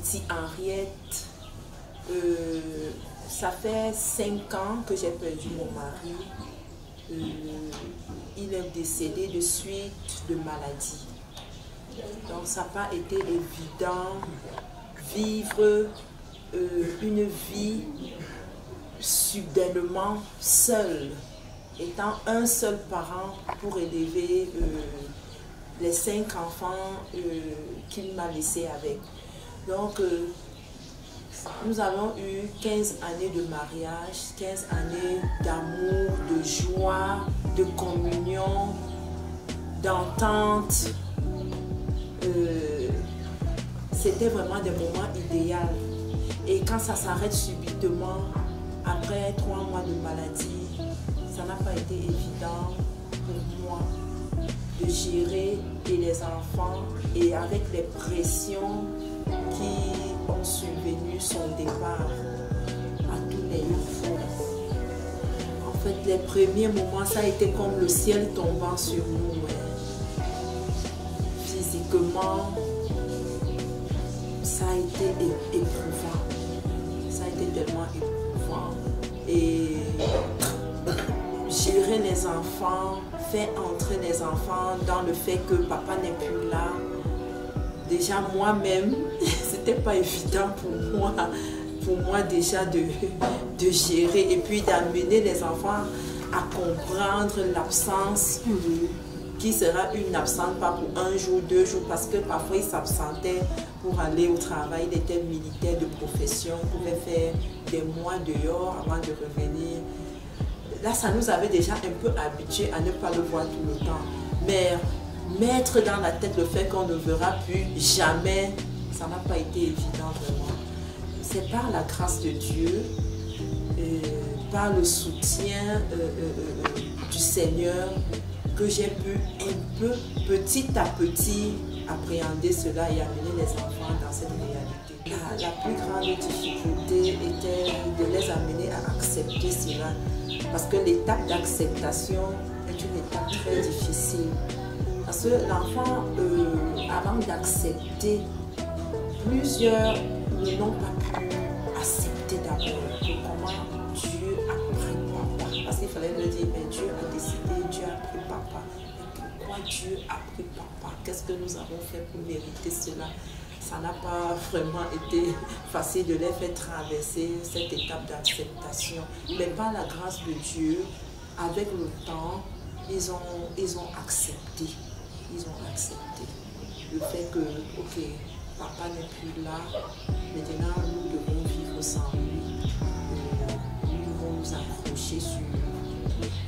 Titi Henriette. Ça fait 5 ans que j'ai perdu mon mari. Il est décédé de suite de maladie. Donc ça n'a pas été évident vivre une vie soudainement seule, étant un seul parent pour élever les 5 enfants qu'il m'a laissés avec. Donc nous avons eu 15 années de mariage, 15 années d'amour, de joie, de communion, d'entente. C'était vraiment des moments idéaux. Et quand ça s'arrête subitement, après 3 mois de maladie, ça n'a pas été évident pour moi de gérer et les enfants et avec les pressions qui ont survenu son départ à tous les niveaux. En fait, les premiers moments, ça a été comme le ciel tombant sur nous. Physiquement, ça a été éprouvant. Ça a été tellement éprouvant. Et gérer les enfants, faire entrer les enfants dans le fait que papa n'est plus là. Déjà moi-même, c'était pas évident pour moi déjà de gérer et puis d'amener les enfants à comprendre l'absence qui sera une absence pas pour 1 jour, 2 jours, parce que parfois il s'absentait pour aller au travail, il était militaire de profession, il pouvait faire des mois dehors avant de revenir. Là, ça nous avait déjà un peu habitués à ne pas le voir tout le temps. Mais mettre dans la tête le fait qu'on ne verra plus jamais, ça n'a pas été évident vraiment. C'est par la grâce de Dieu, par le soutien du Seigneur, que j'ai pu un peu, petit à petit, appréhender cela et amener les enfants dans cette réalité. La plus grande difficulté était de les amener à accepter cela. Parce que l'étape d'acceptation est une étape très difficile. Parce que l'enfant, avant d'accepter, plusieurs n'ont pas pu accepter d'abord comment Dieu a pris papa. Parce qu'il fallait leur dire, mais Dieu a décidé, Dieu a pris papa. Et pourquoi Dieu a pris papa? Qu'est-ce que nous avons fait pour mériter cela? Ça n'a pas vraiment été facile de les faire traverser cette étape d'acceptation. Mais par la grâce de Dieu, avec le temps, ils ont accepté. Ils ont accepté le fait que, ok, papa n'est plus là, maintenant nous devons vivre sans lui. Nous devons nous accrocher sur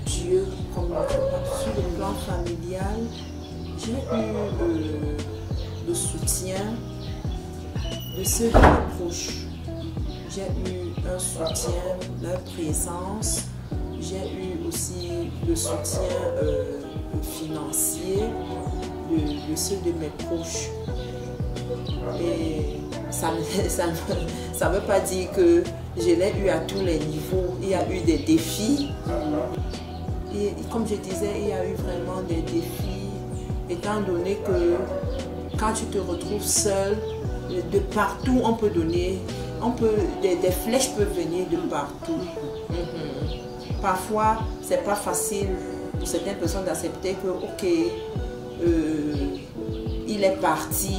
Dieu comme notre papa. Sur le plan familial, j'ai eu le soutien de ceux qui me proches. J'ai eu un soutien, leur présence. J'ai eu aussi le soutien financier de ceux de mes proches. Et ça ne veut pas dire que je l'ai eu à tous les niveaux. Il y a eu des défis. Et comme je disais, il y a eu vraiment des défis, étant donné que quand tu te retrouves seul, de partout on peut donner, des flèches peuvent venir de partout. Parfois, c'est pas facile pour certaines personnes d'accepter que, ok, il est parti.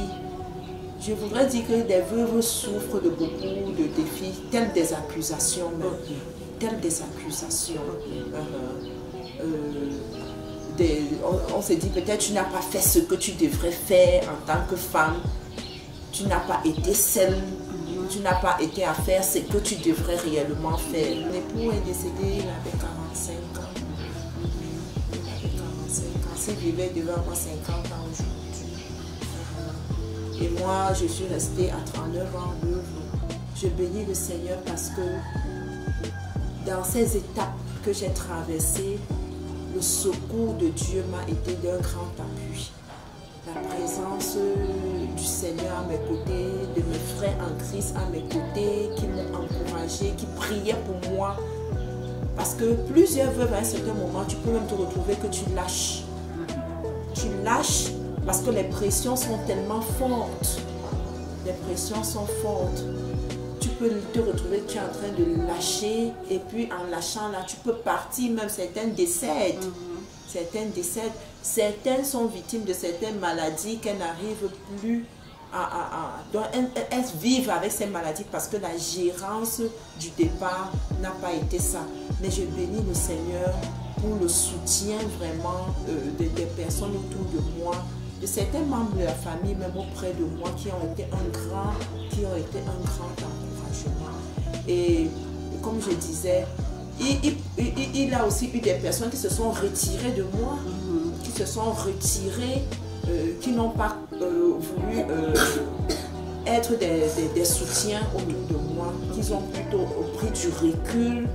Je voudrais dire que des veuves souffrent de beaucoup de défis, telles des accusations même. Telles des accusations. On se dit peut-être tu n'as pas fait ce que tu devrais faire en tant que femme. Tu n'as pas été celle, tu n'as pas été à faire ce que tu devrais réellement faire. L'époux est décédé, il avait 45 ans. Il avait 45 ans. S'il vivait devant moi 50 ans aujourd'hui. Et moi, je suis restée à 39 ans heureux. Je bénis le Seigneur parce que dans ces étapes que j'ai traversées, le secours de Dieu m'a été d'un grand appui. La présence du Seigneur à mes côtés, de mes frères en Christ à mes côtés, qui m'ont encouragé, qui priaient pour moi. Parce que plusieurs veuves à un certain moment, tu peux même te retrouver que tu lâches. Tu lâches parce que les pressions sont tellement fortes. les pressions sont fortes. Tu peux te retrouver, tu es en train de lâcher, et puis en lâchant là, tu peux partir, même certaines décèdent. Certaines décèdent. Certaines sont victimes de certaines maladies qu'elles n'arrivent plus donc elles vivent avec ces maladies parce que la gérance du départ n'a pas été ça. Mais je bénis le Seigneur pour le soutien vraiment des personnes autour de moi, de certains membres de la famille, même auprès de moi, qui ont été un grand encouragement. Et comme je disais, il a aussi eu des personnes qui se sont retirées de moi, qui n'ont pas voulu être des soutiens autour de moi, qui ont plutôt pris du recul.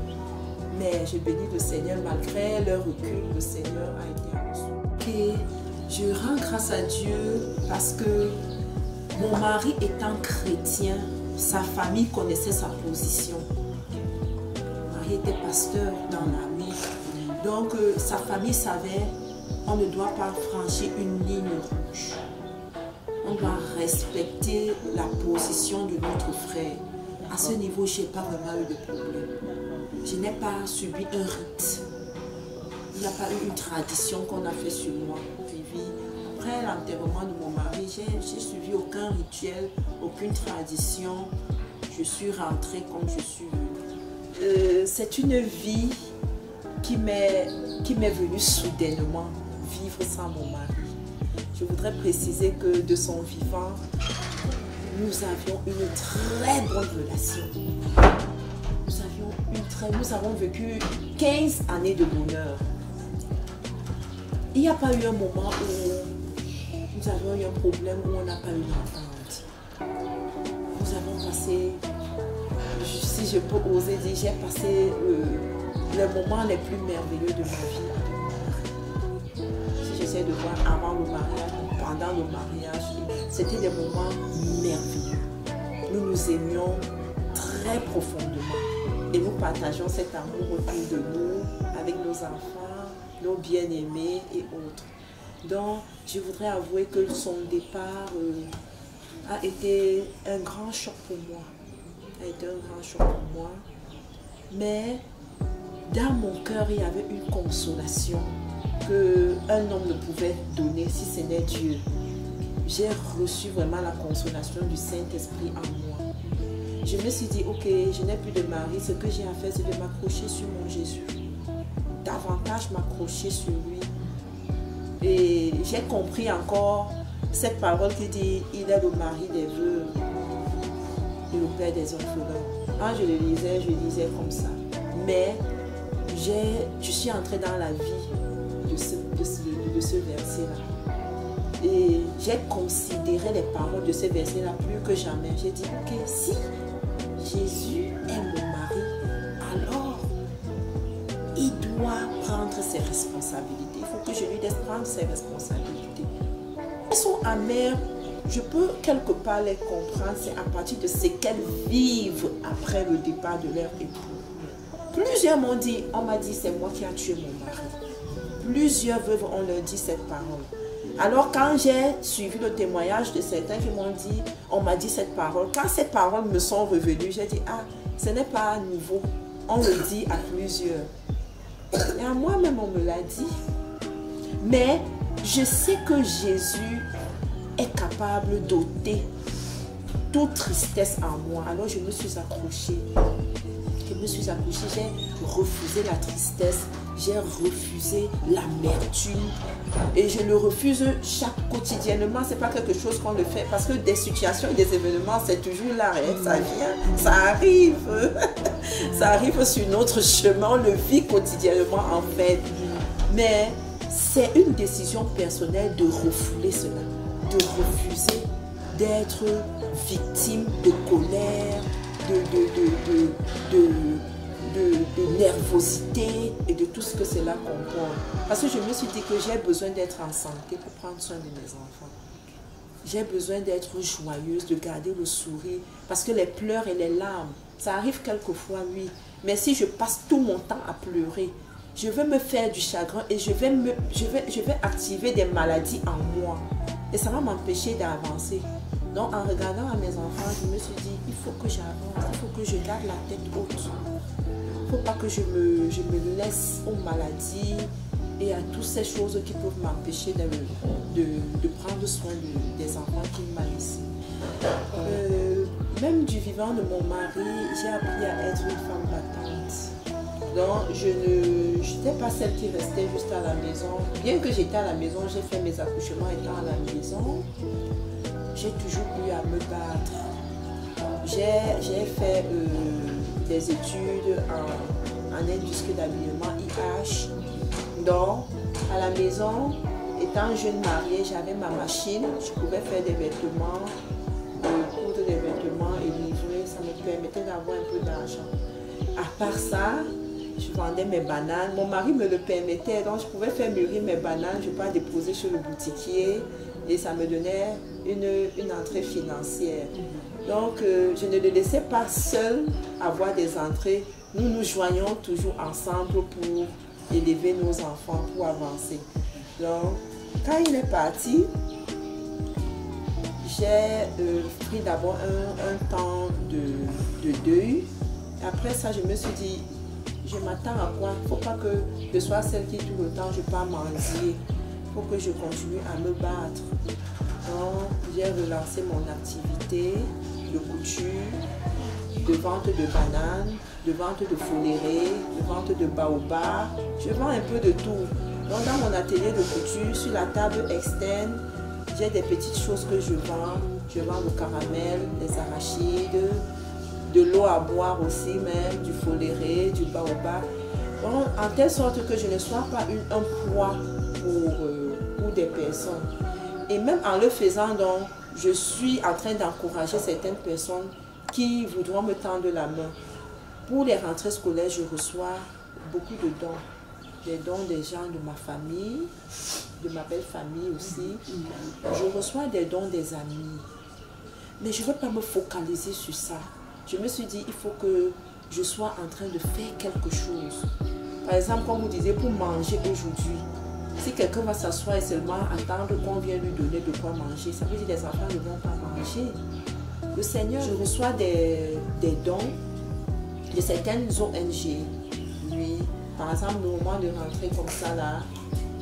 Mais je bénis le Seigneur, malgré leur recul, le Seigneur a été avec nous. Et je rends grâce à Dieu parce que mon mari étant chrétien, sa famille connaissait sa position. Mon mari était pasteur dans l'armée. Donc sa famille savait on ne doit pas franchir une ligne rouge. On doit respecter la position de notre frère. À ce niveau, je n'ai pas vraiment eu de problème. Je n'ai pas subi un rite. Il n'y a pas eu une tradition qu'on a fait sur moi. Après l'enterrement de mon mari, j'ai suivi aucun rituel, aucune tradition. Je suis rentrée comme je suis venue. C'est une vie qui m'est venue soudainement, vivre sans mon mari. Je voudrais préciser que de son vivant, nous avions une très bonne relation. Nous avons vécu 15 années de bonheur. Il n'y a pas eu un moment où nous avions eu un problème, où on n'a pas eu d'entente. Nous avons passé, si je peux oser dire, j'ai passé les moments les plus merveilleux de ma vie. Si j'essaie de voir avant le mariage, pendant le mariage, c'était des moments merveilleux. Nous nous aimions très profondément et nous partageons cet amour autour de nous, avec nos enfants, nos bien-aimés et autres. Donc, je voudrais avouer que son départ a été un grand choc pour moi. Mais dans mon cœur, il y avait une consolation qu'un homme ne pouvait donner si ce n'est Dieu. J'ai reçu vraiment la consolation du Saint-Esprit en moi. Je me suis dit, ok, je n'ai plus de mari, ce que j'ai à faire, c'est de m'accrocher sur mon Jésus. Davantage m'accrocher sur lui. Et j'ai compris encore cette parole qui dit, il est le mari des veuves et le père des orphelins. Quand je le lisais, je lisais comme ça. Mais je suis entrée dans la vie de ce verset-là. Et j'ai considéré les paroles de ce verset-là plus que jamais. J'ai dit, ok, si Jésus est mon mari, alors il doit prendre ses responsabilités. Il faut que je lui laisse prendre ses responsabilités. Elles sont amères, je peux quelque part les comprendre, c'est à partir de ce qu'elles vivent après le départ de leur époux. Plusieurs m'ont dit, on m'a dit, c'est moi qui ai tué mon mari. Plusieurs veuves, on leur dit cette parole. Alors quand j'ai suivi le témoignage de certains qui m'ont dit, on m'a dit cette parole, quand ces paroles me sont revenues, j'ai dit, ah, ce n'est pas nouveau, on le dit à plusieurs. Et à moi-même, on me l'a dit. Mais je sais que Jésus est capable d'ôter toute tristesse en moi. Alors je me suis accrochée. J'ai refusé la tristesse, j'ai refusé l'amertume et je le refuse quotidiennement. C'est pas quelque chose qu'on le fait parce que des situations et des événements, c'est toujours là, hein, ça vient, ça arrive. Ça arrive sur notre chemin, on le vit quotidiennement en fait. Mais c'est une décision personnelle de refouler cela, de refuser d'être victime de colère, de nervosité et de tout ce que cela comporte. Parce que je me suis dit que j'ai besoin d'être en santé pour prendre soin de mes enfants. J'ai besoin d'être joyeuse, de garder le sourire. Parce que les pleurs et les larmes, ça arrive quelquefois, oui. Mais si je passe tout mon temps à pleurer, je vais me faire du chagrin et je vais activer des maladies en moi. Et ça va m'empêcher d'avancer. Donc en regardant à mes enfants, je me suis dit, il faut que j'avance, il faut que je garde la tête haute. Il ne faut pas que je me laisse aux maladies et à toutes ces choses qui peuvent m'empêcher de prendre soin des enfants qu'il m'a laissés. Même du vivant de mon mari, j'ai appris à être une femme battante. Donc, je n'étais pas celle qui restait juste à la maison. Bien que j'étais à la maison, j'ai fait mes accouchements étant à la maison. J'ai toujours eu à me battre. J'ai fait des études en industrie d'habillement IH. Donc, à la maison, étant jeune mariée, j'avais ma machine. Je pouvais faire des vêtements, coudre des vêtements et livrer. Ça me permettait d'avoir un peu d'argent. À part ça, je vendais mes bananes. Mon mari me le permettait, donc je pouvais faire mûrir mes bananes. Je pouvais déposer chez le boutiquier et ça me donnait une entrée financière. Donc, je ne le laissais pas seul avoir des entrées. Nous nous joignons toujours ensemble pour élever nos enfants, pour avancer. Donc, quand il est parti, j'ai pris d'abord un temps de deuil. Après ça, je me suis dit, je m'attends à quoi? Il ne faut pas que je sois celle qui tout le temps, je pars mendier. Il faut que je continue à me battre. Donc, j'ai relancé mon activité de couture, de vente de bananes, de vente de folérés, de vente de baobab. Je vends un peu de tout. Donc, dans mon atelier de couture, sur la table externe, j'ai des petites choses que je vends. Je vends le caramel, les arachides, de l'eau à boire aussi même, du foléré, du baobab. Donc, en telle sorte que je ne sois pas un poids pour des personnes. Et même en le faisant, donc, je suis en train d'encourager certaines personnes qui voudront me tendre la main. Pour les rentrées scolaires, je reçois beaucoup de dons. Des dons des gens de ma famille, de ma belle famille aussi. Je reçois des dons des amis. Mais je ne veux pas me focaliser sur ça. Je me suis dit, il faut que je sois en train de faire quelque chose. Par exemple, comme vous disiez, pour manger aujourd'hui, si quelqu'un va s'asseoir et seulement attendre qu'on vienne lui donner de quoi manger, ça veut dire que les enfants ne vont pas manger. Le Seigneur, je reçois des dons de certaines ONG. Lui, par exemple, au moment de rentrer comme ça, là,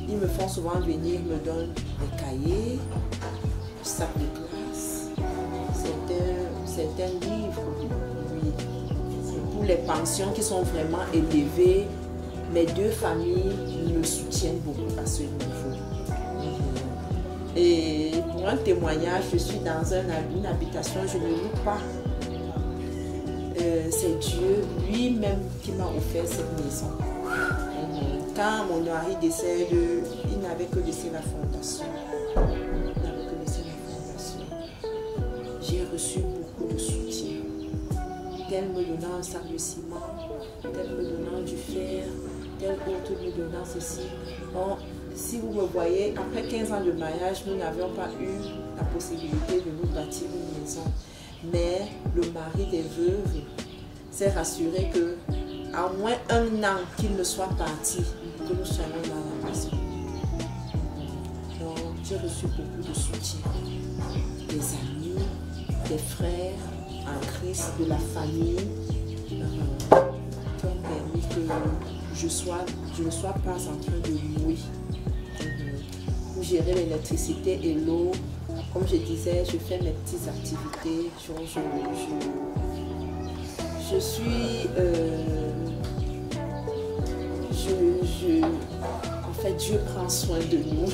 ils me font souvent venir, me donnent des cahiers, des sacs de classe, certains livres. Oui. Pour les pensions qui sont vraiment élevées, mes deux familles me soutiennent beaucoup à ce niveau. Et pour un témoignage, je suis dans une habitation, je ne loue pas. C'est Dieu lui-même qui m'a offert cette maison. Quand mon mari décède, il n'avait que laissé la fondation. J'ai reçu beaucoup de soutien. Tel me donnant un sac de ciment, tel me donnant du fer, tel autre me donnant ceci. Bon, si vous me voyez, après 15 ans de mariage, nous n'avions pas eu la possibilité de nous bâtir une maison. Mais le mari des veuves s'est rassuré que, à moins un an qu'il ne soit parti, que nous soyons dans la maison. Donc, j'ai reçu beaucoup de soutien. Des amis, des frères en Christ, de la famille, qui ont permis que je ne sois pas en train de louer. Pour gérer l'électricité et l'eau, comme je disais, je fais mes petites activités. Je suis... en fait, Dieu prend soin de nous.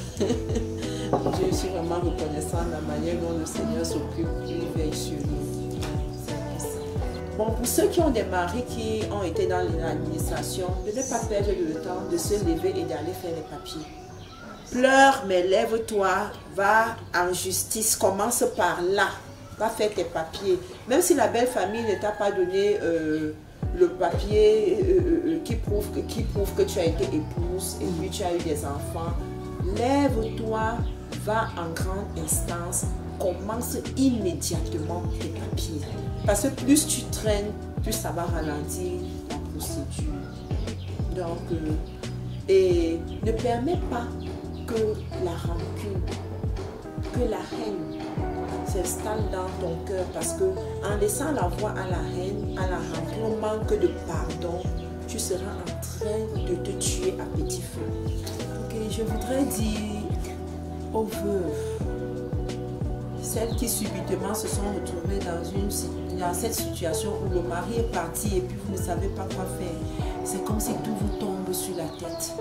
Je suis vraiment reconnaissante de la manière dont le Seigneur s'occupe, il veille sur nous. Bon, pour ceux qui ont des maris qui ont été dans l'administration, ne devez pas perdre le temps de se lever et d'aller faire les papiers. Pleure, mais lève-toi, va en justice, commence par là, va faire tes papiers. Même si la belle famille ne t'a pas donné le papier qui prouve que tu as été épouse et puis tu as eu des enfants, lève-toi, va en grande instance, commence immédiatement tes papiers. Parce que plus tu traînes, plus ça va ralentir la procédure. Donc, et ne permets pas que la rancune, que la haine, s'installe dans ton cœur parce que en laissant la voie à la haine, à la rancune, au manque de pardon, tu seras en train de te tuer à petit feu. Ok, je voudrais dire aux veuves, celles qui subitement se sont retrouvées dans cette situation où le mari est parti et puis vous ne savez pas quoi faire. C'est comme si tout vous tombe sur la tête.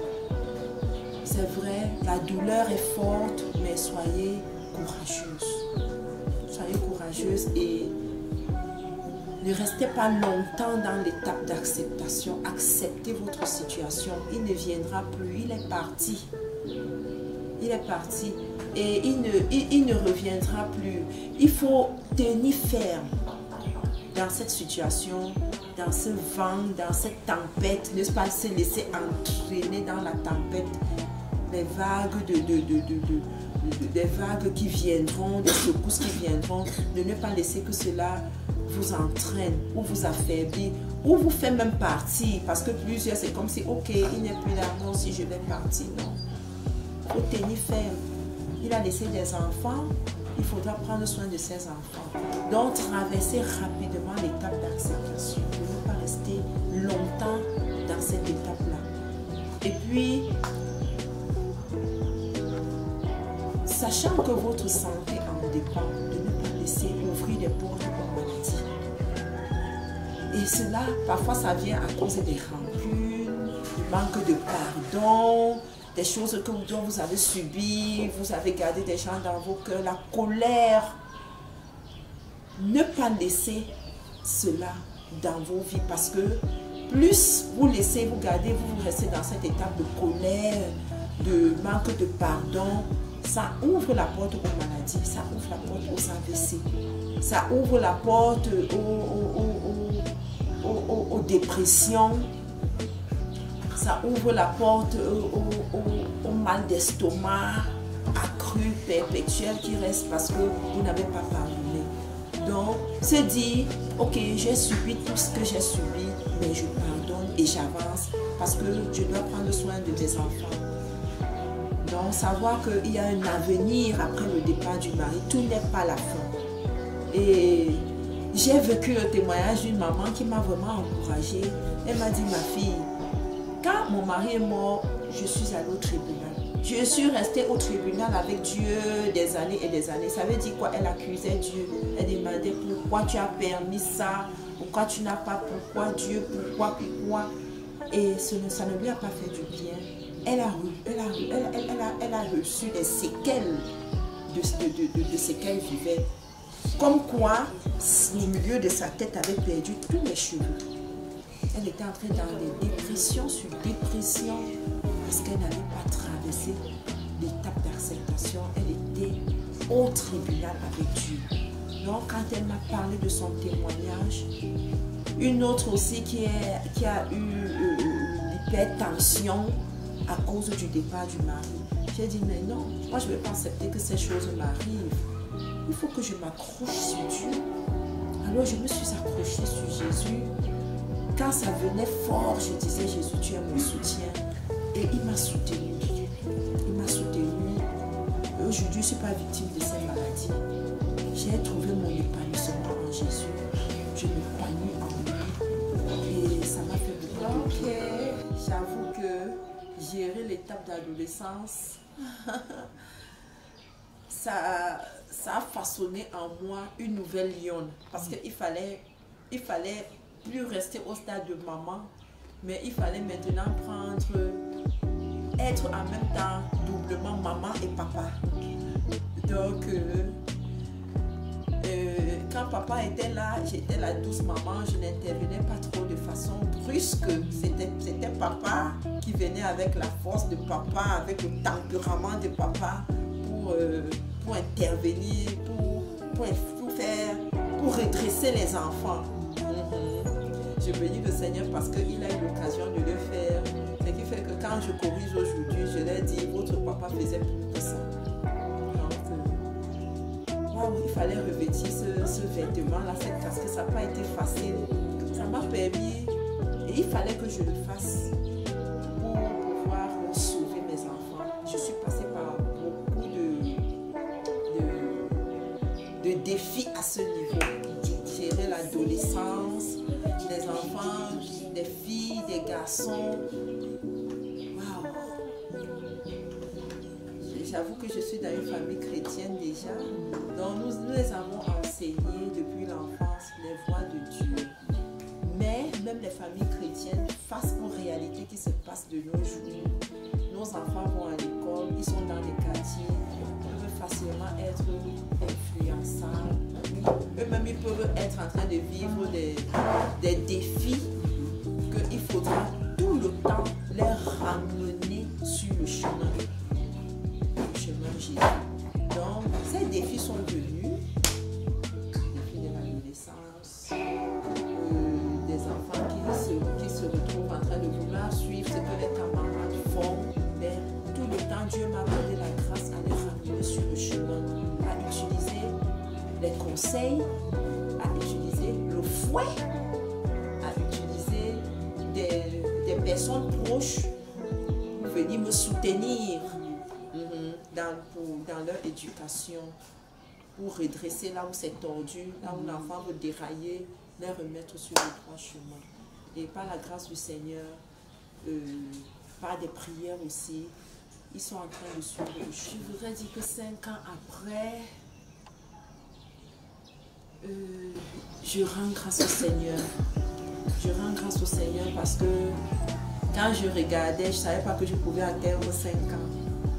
C'est vrai, la douleur est forte, mais soyez courageuse. Soyez courageuse et ne restez pas longtemps dans l'étape d'acceptation. Acceptez votre situation. Il ne viendra plus. Il est parti. Il est parti. Et il ne reviendra plus. Il faut tenir ferme dans cette situation, dans ce vent, dans cette tempête. Ne pas se laisser entraîner dans la tempête. Les vagues des vagues qui viendront, des secousses qui viendront. Ne pas laisser que cela vous entraîne ou vous affaiblit ou vous fait même partir. Parce que plusieurs, c'est comme si, ok, il n'est plus là, moi aussi je vais partir. Non. Il faut tenir ferme. Il a laissé des enfants, il faudra prendre soin de ses enfants. Donc, traverser rapidement l'étape d'acceptation. Ne pas rester longtemps dans cette étape-là. Et puis, sachant que votre santé en dépend, de ne pas laisser ouvrir les portes aux maladies. Et cela, parfois, ça vient à cause des rancunes, du manque de pardon, des choses dont vous avez subies, vous avez gardé des gens dans vos cœurs, la colère. Ne pas laisser cela dans vos vies parce que plus vous laissez, vous gardez, vous restez dans cette étape de colère, de manque de pardon, ça ouvre la porte aux maladies, ça ouvre la porte aux AVC, ça ouvre la porte aux dépressions, ça ouvre la porte au mal d'estomac accru, perpétuel qui reste parce que vous n'avez pas pardonné. Donc, se dire, ok, j'ai subi tout ce que j'ai subi, mais je pardonne et j'avance parce que je dois prendre soin de mes enfants. Donc, savoir qu'il y a un avenir après le départ du mari, tout n'est pas la fin. Et j'ai vécu le témoignage d'une maman qui m'a vraiment encouragée. Elle m'a dit, ma fille, quand mon mari est mort, je suis allée au tribunal. Je suis restée au tribunal avec Dieu des années et des années. Ça veut dire quoi? Elle accusait Dieu. Elle demandait pourquoi tu as permis ça, pourquoi tu n'as pas, pourquoi Dieu, pourquoi. Et ça ne lui a pas fait du bien. Elle a reçu les séquelles de ce qu'elle vivait. Comme quoi, au milieu de sa tête avait perdu tous les cheveux. Elle était entrée dans des dépressions sur dépression parce qu'elle n'avait pas traversé l'étape d'acceptation. Elle était au tribunal avec Dieu. Donc, quand elle m'a parlé de son témoignage, une autre aussi qui a eu l'hypertension à cause du départ du mari. J'ai dit, mais non, moi je ne vais pas accepter que ces choses m'arrivent. Il faut que je m'accroche sur Dieu. Alors je me suis accrochée sur Jésus. Quand ça venait fort, je disais, Jésus, tu es mon soutien. Et il m'a soutenue. Il m'a soutenue. Aujourd'hui, je ne suis pas victime de ces maladies. J'ai trouvé mon épanouissement en Jésus. Je m'épanouis en lui. Et ça m'a fait beaucoup de bien. J'avoue que gérer l'étape d'adolescence, ça a façonné en moi une nouvelle lionne. Parce qu'il fallait plus rester au stade de maman, mais il fallait maintenant être en même temps doublement maman et papa. Donc, quand papa était là, j'étais la douce maman, je n'intervenais pas trop de façon brusque. C'était papa qui venait avec la force de papa, avec le tempérament de papa pour intervenir, pour redresser les enfants. Je bénis le Seigneur parce qu'il a eu l'occasion de le faire. Ce qui fait que quand je corrige aujourd'hui, je leur dis, votre papa faisait plus que ça. Donc, il fallait revêtir ce vêtement-là, cette casquette. Ça n'a pas été facile. Ça m'a permis, et il fallait que je le fasse pour pouvoir sauver mes enfants. Je suis passée par beaucoup de l'adolescence, des enfants, des filles, des garçons. Waouh! J'avoue que je suis dans une famille chrétienne déjà. Donc nous les avons enseignés depuis l'enfance les voies de Dieu. Mais même les familles chrétiennes, face aux réalités qui se passent de nos jours, nos enfants vont à l'école, ils sont dans les quartiers, ils peuvent facilement être influençables. Eux-mêmes, ils peuvent être en train de vivre des défis qu'il faudra tout le temps les ramener sur le chemin Jésus. Donc, ces défis sont venus, défis de l'adolescence, des enfants qui se retrouvent en train de vouloir suivre ce que les camarades font. Mais tout le temps, Dieu m'a donné la grâce à les ramener sur le chemin, à utiliser les conseils, à utiliser le fouet, à utiliser des personnes proches pour venir me soutenir dans leur éducation, pour redresser là où c'est tordu, là où l'enfant veut dérailler, les remettre sur le droit chemin. Et par la grâce du Seigneur, par des prières aussi, ils sont en train de suivre le chemin. Je voudrais dire que 5 ans après, je rends grâce au Seigneur. Je rends grâce au Seigneur parce que quand je regardais, je ne savais pas que je pouvais atteindre 5 ans.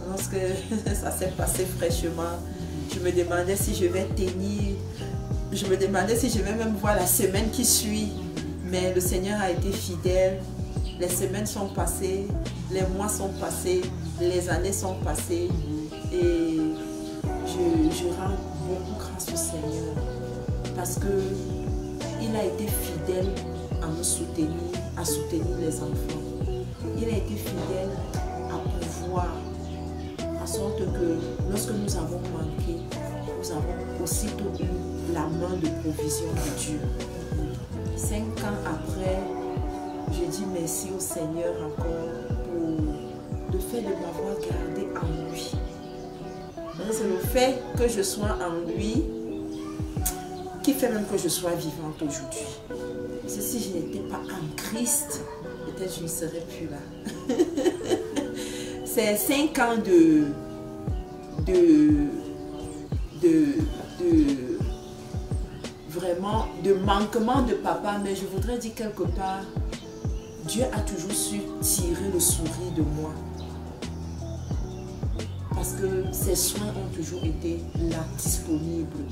Lorsque ça s'est passé fraîchement, je me demandais si je vais tenir. Je me demandais si je vais même voir la semaine qui suit. Mais le Seigneur a été fidèle. Les semaines sont passées, les mois sont passés, les années sont passées. Et je rends beaucoup grâce au Seigneur. Parce qu'il a été fidèle à me soutenir, à soutenir les enfants. Il a été fidèle à pouvoir, en sorte que lorsque nous avons manqué, nous avons aussitôt eu la main de provision de Dieu. 5 ans après, je dis merci au Seigneur encore pour le fait de m'avoir gardé en lui. C'est le fait que je sois en lui qui fait même que je sois vivante aujourd'hui. Parce que si je n'étais pas en Christ, peut-être je ne serais plus là. C'est 5 ans vraiment de manquement de papa, mais je voudrais dire quelque part, Dieu a toujours su tirer le sourire de moi. Parce que ses soins ont toujours été là, disponibles.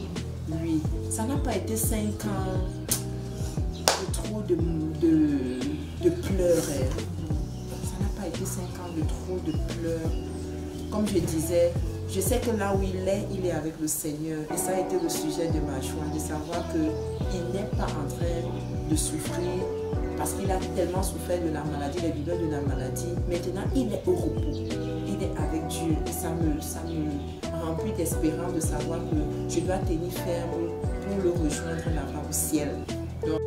Lui, ça n'a pas été 5 ans de trop de pleurs. Ça n'a pas été 5 ans de trop de pleurs. Comme je disais, je sais que là où il est avec le Seigneur. Et ça a été le sujet de ma joie, de savoir qu'il n'est pas en train de souffrir parce qu'il a tellement souffert de la maladie, les douleurs de la maladie. Maintenant, il est au repos. Il est avec Dieu. Et ça me remplit d'espérance de savoir que je dois tenir ferme pour le rejoindre là-bas au ciel. Donc,